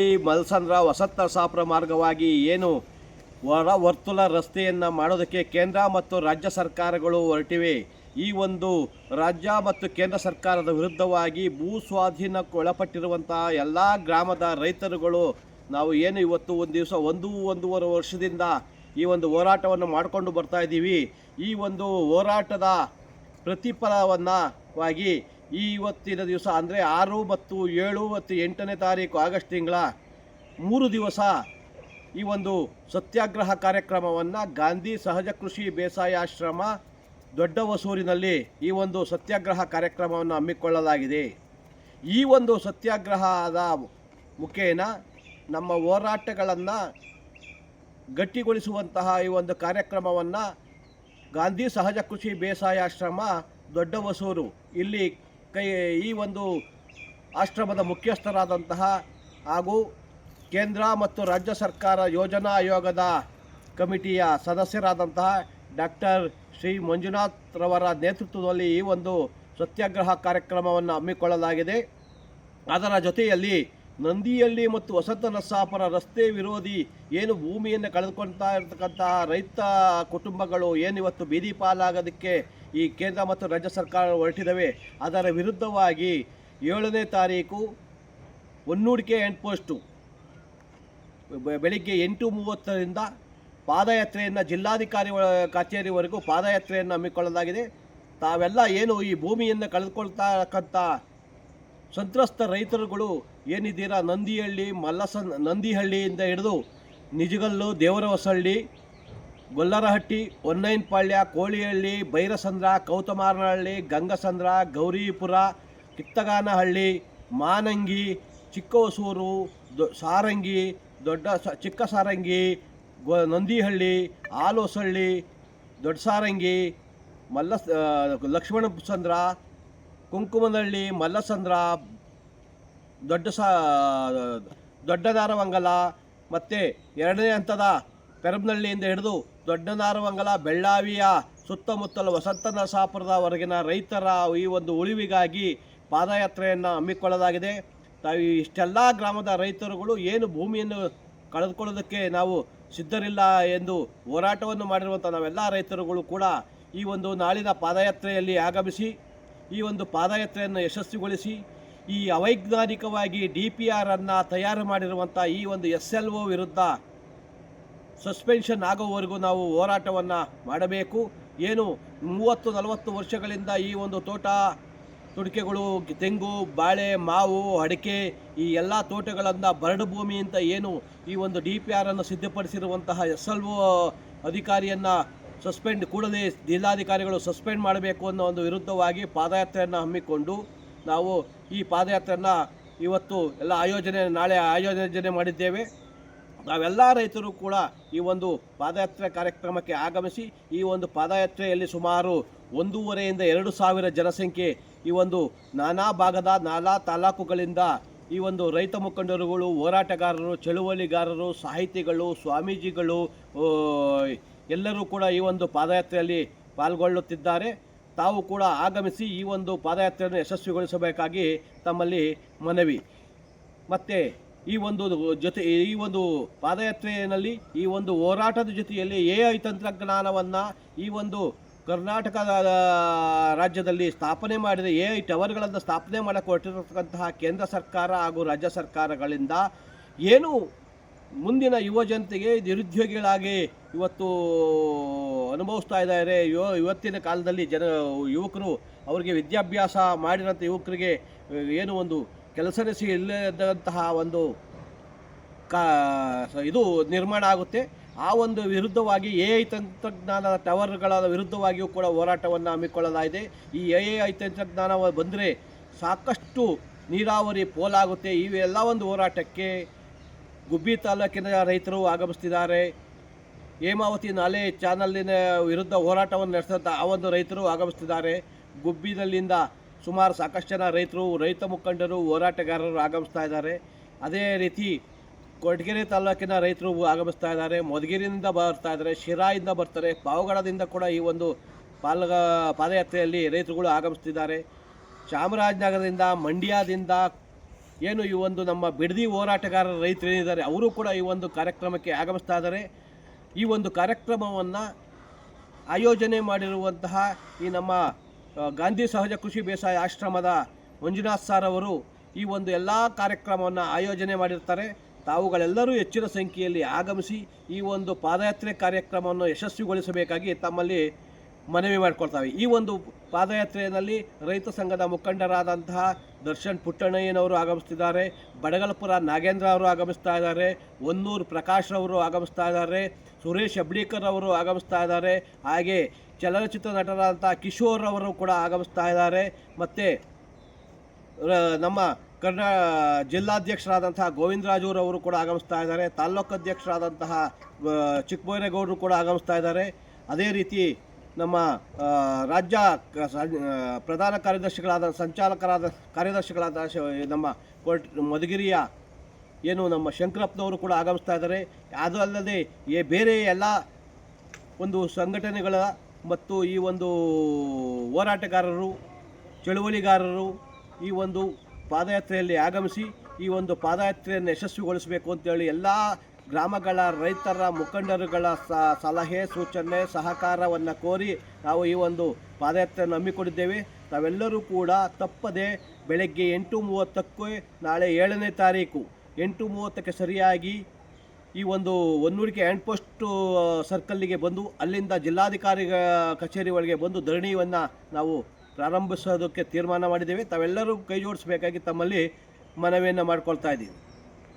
ಈ ಮಲ್ಸಂದ್ರ ವಸಂತ ನರಸಾಪುರ ಮಾರ್ಗವಾಗಿ ಏನು ಹೊರ ವರ್ತುಲ ರಸ್ತೆಯನ್ನು ಮಾಡೋದಕ್ಕೆ ಕೇಂದ್ರ ಮತ್ತು ರಾಜ್ಯ ಸರ್ಕಾರಗಳು ಹೊರಟಿವೆ. ಈ ಒಂದು ರಾಜ್ಯ ಮತ್ತು ಕೇಂದ್ರ ಸರ್ಕಾರದ ವಿರುದ್ಧವಾಗಿ ಭೂ ಸ್ವಾಧೀನಕ್ಕೆ ಒಳಪಟ್ಟಿರುವಂತಹ ಎಲ್ಲ ಗ್ರಾಮದ ರೈತರುಗಳು ನಾವು ಏನು ಇವತ್ತು ಒಂದೂವರೆ ವರ್ಷದಿಂದ ಈ ಒಂದು ಹೋರಾಟವನ್ನು ಮಾಡಿಕೊಂಡು ಬರ್ತಾ ಇದ್ದೀವಿ. ಈ ಒಂದು ಹೋರಾಟದ ಪ್ರತಿಫಲವಾಗಿ ಇವತ್ತಿನ ದಿವಸ ಅಂದರೆ 6 ಮತ್ತು 7 ಮತ್ತು 8ನೇ ತಾರೀಕು ಆಗಸ್ಟ್ ತಿಂಗಳ 3 ದಿವಸ ಈ ಒಂದು ಸತ್ಯಾಗ್ರಹ ಕಾರ್ಯಕ್ರಮವನ್ನು ಗಾಂಧಿ ಸಹಜ ಕೃಷಿ ಬೇಸಾಯಾಶ್ರಮ ದೊಡ್ಡ ಹೊಸೂರಿನಲ್ಲಿ ಈ ಒಂದು ಸತ್ಯಾಗ್ರಹ ಕಾರ್ಯಕ್ರಮವನ್ನು ಹಮ್ಮಿಕೊಳ್ಳಲಾಗಿದೆ. ಈ ಒಂದು ಸತ್ಯಾಗ್ರಹದ ಮುಖೇನ ನಮ್ಮ ಹೋರಾಟಗಳನ್ನು ಗಟ್ಟಿಗೊಳಿಸುವಂತಹ ಈ ಒಂದು ಕಾರ್ಯಕ್ರಮವನ್ನು ಗಾಂಧಿ ಸಹಜ ಕೃಷಿ ಬೇಸಾಯಾಶ್ರಮ ದೊಡ್ಡ ಹೊಸೂರು ಇಲ್ಲಿ ಈ ಒಂದು ಆಶ್ರಮದ ಮುಖ್ಯಸ್ಥರಾದಂತಹ ಹಾಗೂ ಕೇಂದ್ರ ಮತ್ತು ರಾಜ್ಯ ಸರ್ಕಾರ ಯೋಜನಾ ಆಯೋಗದ ಕಮಿಟಿಯ ಸದಸ್ಯರಾದಂತಹ ಡಾಕ್ಟರ್ ಶ್ರೀ ಮಂಜುನಾಥ್ ರವರ ನೇತೃತ್ವದಲ್ಲಿ ಈ ಒಂದು ಸತ್ಯಾಗ್ರಹ ಕಾರ್ಯಕ್ರಮವನ್ನು ಹಮ್ಮಿಕೊಳ್ಳಲಾಗಿದೆ. ಅದರ ಜೊತೆಯಲ್ಲಿ ನಂದಿಹಳ್ಳಿ ಮತ್ತು ವಸಂತ ನರಸಾಪುರ ರಸ್ತೆ ವಿರೋಧಿ ಏನು ಭೂಮಿಯನ್ನು ಕಳೆದುಕೊಳ್ತಾ ಇರತಕ್ಕಂತಹ ರೈತ ಕುಟುಂಬಗಳು ಏನಿವತ್ತು ಬೀದಿ ಪಾಲಾಗೋದಕ್ಕೆ ಈ ಕೇಂದ್ರ ಮತ್ತು ರಾಜ್ಯ ಸರ್ಕಾರ ಹೊರಟಿದ್ದಾವೆ, ಅದರ ವಿರುದ್ಧವಾಗಿ 7ನೇ ತಾರೀಕು ಹೊನ್ನೂಡಿಕೆ ಎಂಡ್ ಪೋಸ್ಟು ಬೆಳಿಗ್ಗೆ 8:30ರಿಂದ ಪಾದಯಾತ್ರೆಯನ್ನು ಜಿಲ್ಲಾಧಿಕಾರಿ ಕಚೇರಿವರೆಗೂ ಪಾದಯಾತ್ರೆಯನ್ನು ಹಮ್ಮಿಕೊಳ್ಳಲಾಗಿದೆ. ತಾವೆಲ್ಲ ಏನು ಈ ಭೂಮಿಯನ್ನು ಕಳೆದುಕೊಳ್ತಾ ಇರತಕ್ಕಂಥ ಸಂತ್ರಸ್ತ ರೈತರುಗಳು ಏನಿದ್ದೀರಾ, ನಂದಿಹಳ್ಳಿಯಿಂದ ಹಿಡಿದು ನಿಜಗಲ್ಲು, ದೇವರಹೊಸಳ್ಳಿ, ಗೊಲ್ಲರಹಟ್ಟಿ, ಹೊನ್ನೈನಪಾಳ್ಯ, ಕೋಳಿಹಳ್ಳಿ, ಬೈರಸಂದ್ರ, ಕೌತಮಾರನಹಳ್ಳಿ, ಗಂಗಸಂದ್ರ, ಗೌರಿಪುರ, ಕಿತ್ತಗಾನಹಳ್ಳಿ, ಮಾನಂಗಿ, ಚಿಕ್ಕ ಹೊಸೂರು, ಸಾರಂಗಿ, ಚಿಕ್ಕ ಸಾರಂಗಿ, ನಂದಿಹಳ್ಳಿ, ಆಲೋಸಳ್ಳಿ, ದೊಡ್ಡ ಸಾರಂಗಿ, ಲಕ್ಷ್ಮಣಸಂದ್ರ, ಕುಂಕುಮನಹಳ್ಳಿ, ಮಲ್ಲಸಂದ್ರ, ದೊಡ್ಡನಾರವಂಗಲ ಮತ್ತು 2ನೇ ಹಂತದ ಪೆರಬನಹಳ್ಳಿಯಿಂದ ಹಿಡಿದು ದೊಡ್ಡನಾರವಂಗಲ, ಬೆಳ್ಳಾವಿಯ ಸುತ್ತಮುತ್ತಲ ವಸಂತ ನರಸಾಪುರದವರೆಗಿನ ರೈತರ ಈ ಒಂದು ಉಳಿವಿಗಾಗಿ ಪಾದಯಾತ್ರೆಯನ್ನು ಹಮ್ಮಿಕೊಳ್ಳಲಾಗಿದೆ. ಇಷ್ಟೆಲ್ಲ ಗ್ರಾಮದ ರೈತರುಗಳು ಏನು ಭೂಮಿಯನ್ನು ಕಳೆದುಕೊಳ್ಳೋದಕ್ಕೆ ನಾವು ಸಿದ್ಧರಿಲ್ಲ ಎಂದು ಹೋರಾಟವನ್ನು ಮಾಡಿರುವಂಥ ನಾವೆಲ್ಲ ರೈತರುಗಳು ಕೂಡ ಈ ಒಂದು ನಾಳಿನ ಪಾದಯಾತ್ರೆಯಲ್ಲಿ ಆಗಮಿಸಿ ಈ ಒಂದು ಪಾದಯಾತ್ರೆಯನ್ನು ಯಶಸ್ವಿಗೊಳಿಸಿ ಈ ಅವೈಜ್ಞಾನಿಕವಾಗಿ DPR ಅನ್ನು ತಯಾರು ಮಾಡಿರುವಂಥ ಈ ಒಂದು SLO ವಿರುದ್ಧ ಸಸ್ಪೆನ್ಷನ್ ಆಗೋವರೆಗೂ ನಾವು ಹೋರಾಟವನ್ನು ಮಾಡಬೇಕು. ಏನು 30-40 ವರ್ಷಗಳಿಂದ ಈ ಒಂದು ತೋಟ ತುಡಿಕೆಗಳು, ತೆಂಗು, ಬಾಳೆ, ಮಾವು, ಅಡಿಕೆ ಈ ಎಲ್ಲ ತೋಟಗಳನ್ನು ಬರಡು ಭೂಮಿ ಅಂತ ಏನು ಈ ಒಂದು DPR ಅನ್ನು ಸಿದ್ಧಪಡಿಸಿರುವಂತಹ SLO ಅಧಿಕಾರಿಯನ್ನು ಕೂಡಲೇ ಜಿಲ್ಲಾಧಿಕಾರಿಗಳು ಸಸ್ಪೆಂಡ್ ಮಾಡಬೇಕು ಅನ್ನೋ ಒಂದು ವಿರುದ್ಧವಾಗಿ ಪಾದಯಾತ್ರೆಯನ್ನು ಹಮ್ಮಿಕೊಂಡು ನಾವು ಈ ಪಾದಯಾತ್ರೆಯನ್ನು ಇವತ್ತು ನಾಳೆ ಆಯೋಜನೆ ಮಾಡಿದ್ದೇವೆ. ನಾವೆಲ್ಲ ರೈತರು ಕೂಡ ಈ ಒಂದು ಪಾದಯಾತ್ರೆ ಕಾರ್ಯಕ್ರಮಕ್ಕೆ ಆಗಮಿಸಿ ಈ ಒಂದು ಪಾದಯಾತ್ರೆಯಲ್ಲಿ ಸುಮಾರು 1,500ರಿಂದ 2,000 ಜನಸಂಖ್ಯೆ ಈ ಒಂದು ನಾನಾ ಭಾಗದ ನಾನಾ ತಾಲೂಕುಗಳಿಂದ ಈ ಒಂದು ರೈತ ಮುಖಂಡರುಗಳು, ಹೋರಾಟಗಾರರು, ಚಳುವಳಿಗಾರರು, ಸಾಹಿತಿಗಳು, ಸ್ವಾಮೀಜಿಗಳು ಎಲ್ಲರೂ ಕೂಡ ಈ ಒಂದು ಪಾದಯಾತ್ರೆಯಲ್ಲಿ ಪಾಲ್ಗೊಳ್ಳುತ್ತಿದ್ದಾರೆ. ತಾವು ಕೂಡ ಆಗಮಿಸಿ ಈ ಒಂದು ಪಾದಯಾತ್ರೆಯನ್ನು ಯಶಸ್ವಿಗೊಳಿಸಬೇಕಾಗಿ ತಮ್ಮಲ್ಲಿ ಮನವಿ. ಮತ್ತು ಈ ಒಂದು ಪಾದಯಾತ್ರೆಯಲ್ಲಿ ಈ ಒಂದು ಹೋರಾಟದ ಜೊತೆಯಲ್ಲಿ AI ತಂತ್ರಜ್ಞಾನವನ್ನು ಈ ಒಂದು ಕರ್ನಾಟಕದ ರಾಜ್ಯದಲ್ಲಿ ಸ್ಥಾಪನೆ ಮಾಡಿದ AI ಟವರ್ಗಳನ್ನು ಸ್ಥಾಪನೆ ಮಾಡಕ್ಕೆ ಹೊರಟಿರತಕ್ಕಂತಹ ಕೇಂದ್ರ ಸರ್ಕಾರ ಹಾಗೂ ರಾಜ್ಯ ಸರ್ಕಾರಗಳಿಂದ ಏನು ಮುಂದಿನ ಯುವ ಜನತೆಗೆ ನಿರುದ್ಯೋಗಿಗಳಾಗಿ ಇವತ್ತು ಅನುಭವಿಸ್ತಾ ಇದ್ದಾರೆ. ಇವತ್ತಿನ ಕಾಲದಲ್ಲಿ ಯುವಕರು ಅವರಿಗೆ ವಿದ್ಯಾಭ್ಯಾಸ ಮಾಡಿರೋಂಥ ಯುವಕರಿಗೆ ಏನು ಒಂದು ಕೆಲಸನೇ ಇಲ್ಲದಂತಹ ಒಂದು ಇದು ನಿರ್ಮಾಣ ಆಗುತ್ತೆ. ಆ ಒಂದು ವಿರುದ್ಧವಾಗಿ AI ತಂತ್ರಜ್ಞಾನದ ಟವರ್ಗಳ ವಿರುದ್ಧವಾಗಿಯೂ ಕೂಡ ಹೋರಾಟವನ್ನು ಹಮ್ಮಿಕೊಳ್ಳಲಾಗಿದೆ. ಈ AI ತಂತ್ರಜ್ಞಾನ ಬಂದರೆ ಸಾಕಷ್ಟು ನೀರಾವರಿ ಪೋಲಾಗುತ್ತೆ. ಇವೆಲ್ಲ ಒಂದು ಹೋರಾಟಕ್ಕೆ ಗುಬ್ಬಿ ತಾಲೂಕಿನ ರೈತರು ಆಗಮಿಸ್ತಿದ್ದಾರೆ. ಹೇಮಾವತಿ ನಾಲೆ ಚಾನಲಿನ ವಿರುದ್ಧ ಹೋರಾಟವನ್ನು ನಡೆಸಿದಂಥ ಆ ಒಂದು ರೈತರು ಆಗಮಿಸ್ತಿದ್ದಾರೆ. ಗುಬ್ಬಿನಲ್ಲಿಂದ ಸುಮಾರು ಸಾಕಷ್ಟು ಜನ ರೈತರು, ರೈತ ಮುಖಂಡರು, ಹೋರಾಟಗಾರರು ಆಗಮಿಸ್ತಾ ಇದ್ದಾರೆ. ಅದೇ ರೀತಿ ಕೊರಟಗೆರೆ ತಾಲೂಕಿನ ರೈತರು ಆಗಮಿಸ್ತಾ ಇದ್ದಾರೆ. ಮಧುಗಿರಿಯಿಂದ ಬರ್ತಾ ಇದ್ದಾರೆ, ಶಿರಾಯಿಂದ ಬರ್ತಾರೆ, ಪಾವಗಡದಿಂದ ಕೂಡ ಈ ಒಂದು ಪಾದಯಾತ್ರೆಯಲ್ಲಿ ರೈತರುಗಳು ಆಗಮಿಸ್ತಿದ್ದಾರೆ. ಚಾಮರಾಜನಗರದಿಂದ, ಮಂಡ್ಯದಿಂದ ಏನು ಈ ಒಂದು ನಮ್ಮ ಬಿಡದಿ ಹೋರಾಟಗಾರರ ರೈತರೇನಿದ್ದಾರೆ ಅವರು ಕೂಡ ಈ ಒಂದು ಕಾರ್ಯಕ್ರಮಕ್ಕೆ ಆಗಮಿಸ್ತಾ ಇದ್ದಾರೆ. ಈ ಒಂದು ಕಾರ್ಯಕ್ರಮವನ್ನು ಆಯೋಜನೆ ಮಾಡಿರುವಂತಹ ಈ ನಮ್ಮ ಗಾಂಧಿ ಸಹಜ ಕೃಷಿ ಬೇಸಾಯ ಆಶ್ರಮದ ಮಂಜುನಾಥ್ ಸರ್ ಅವರು ಈ ಒಂದು ಎಲ್ಲ ಕಾರ್ಯಕ್ರಮವನ್ನು ಆಯೋಜನೆ ಮಾಡಿರ್ತಾರೆ. ತಾವುಗಳೆಲ್ಲರೂ ಹೆಚ್ಚಿನ ಸಂಖ್ಯೆಯಲ್ಲಿ ಆಗಮಿಸಿ ಈ ಒಂದು ಪಾದಯಾತ್ರೆ ಕಾರ್ಯಕ್ರಮವನ್ನು ಯಶಸ್ವಿಗೊಳಿಸಬೇಕಾಗಿ ತಮ್ಮಲ್ಲಿ ಮನವಿ ಮಾಡಿಕೊಳ್ತಾವೆ. ಈ ಒಂದು ಪಾದಯಾತ್ರೆಯಲ್ಲಿ ರೈತ ಸಂಘದ ಮುಖಂಡರಾದಂತಹ ದರ್ಶನ್ ಪುಟ್ಟಣ್ಣಯ್ಯನವರು ಆಗಮಿಸ್ತಿದ್ದಾರೆ, ಬಡಗಲಪುರ ನಾಗೇಂದ್ರ ಅವರು ಆಗಮಿಸ್ತಾ ಇದ್ದಾರೆ, ಹೊನ್ನೂರು ಪ್ರಕಾಶ್ ಅವರು ಆಗಮಿಸ್ತಾ ಇದ್ದಾರೆ, ಸುರೇಶ್ ಅಬ್ಡೀಕರ್ ಅವರು ಆಗಮಿಸ್ತಾ ಇದ್ದಾರೆ, ಹಾಗೆ ಚಲನಚಿತ್ರ ನಟರಾದಂಥ ಕಿಶೋರ್ ಅವರು ಕೂಡ ಆಗಮಿಸ್ತಾ ಇದ್ದಾರೆ. ಮತ್ತು ನಮ್ಮ ಜಿಲ್ಲಾಧ್ಯಕ್ಷರಾದಂತಹ ಗೋವಿಂದರಾಜೂರವರು ಕೂಡ ಆಗಮಿಸ್ತಾ ಇದ್ದಾರೆ, ತಾಲ್ಲೂಕು ಅಧ್ಯಕ್ಷರಾದಂತಹ ಚಿಕ್ಕಬೈರೇಗೌಡರು ಕೂಡ ಆಗಮಿಸ್ತಾ ಇದ್ದಾರೆ. ಅದೇ ರೀತಿ ನಮ್ಮ ರಾಜ್ಯ ಪ್ರಧಾನ ಕಾರ್ಯದರ್ಶಿಗಳಾದ ಕಾರ್ಯದರ್ಶಿಗಳಾದ ನಮ್ಮ ಮಧುಗಿರಿಯ ಏನು ನಮ್ಮ ಶಂಕರಪ್ಪನವರು ಕೂಡ ಆಗಮಿಸ್ತಾ ಇದ್ದಾರೆ. ಅದು ಅಲ್ಲದೆ ಬೇರೆ ಎಲ್ಲ ಒಂದು ಸಂಘಟನೆಗಳ ಮತ್ತು ಈ ಒಂದು ಹೋರಾಟಗಾರರು ಚಳುವಳಿಗಾರರು ಈ ಒಂದು ಪಾದಯಾತ್ರೆಯಲ್ಲಿ ಆಗಮಿಸಿ ಈ ಒಂದು ಪಾದಯಾತ್ರೆಯನ್ನು ಯಶಸ್ವಿಗೊಳಿಸಬೇಕು ಅಂತೇಳಿ ಎಲ್ಲ ಗ್ರಾಮಗಳ ರೈತರ ಮುಖಂಡರುಗಳ ಸಲಹೆ ಸೂಚನೆ ಸಹಕಾರವನ್ನು ಕೋರಿ ನಾವು ಈ ಒಂದು ಪಾದಯಾತ್ರೆಯನ್ನು ಹಮ್ಮಿಕೊಂಡಿದ್ದೇವೆ. ತಾವೆಲ್ಲರೂ ಕೂಡ ತಪ್ಪದೆ ಬೆಳಗ್ಗೆ 8:30ಕ್ಕೆ ನಾಳೆ 7ನೇ ತಾರೀಕು 8:30ಕ್ಕೆ ಸರಿಯಾಗಿ ಈ ಒಂದು ಹೊನ್ನೂರಿಗೆ ಹ್ಯಾಂಡ್ ಪೋಸ್ಟ್ ಸರ್ಕಲ್ಲಿಗೆ ಬಂದು ಅಲ್ಲಿಂದ ಜಿಲ್ಲಾಧಿಕಾರಿ ಕಚೇರಿ ಒಳಗೆ ಬಂದು ಧರಣಿಯನ್ನು ನಾವು ಪ್ರಾರಂಭಿಸೋದಕ್ಕೆ ತೀರ್ಮಾನ ಮಾಡಿದ್ದೇವೆ. ತಾವೆಲ್ಲರೂ ಕೈ ಜೋಡಿಸಬೇಕಾಗಿ ತಮ್ಮಲ್ಲಿ ಮನವಿಯನ್ನು ಮಾಡಿಕೊಳ್ತಾ ಇದ್ದೀವಿ.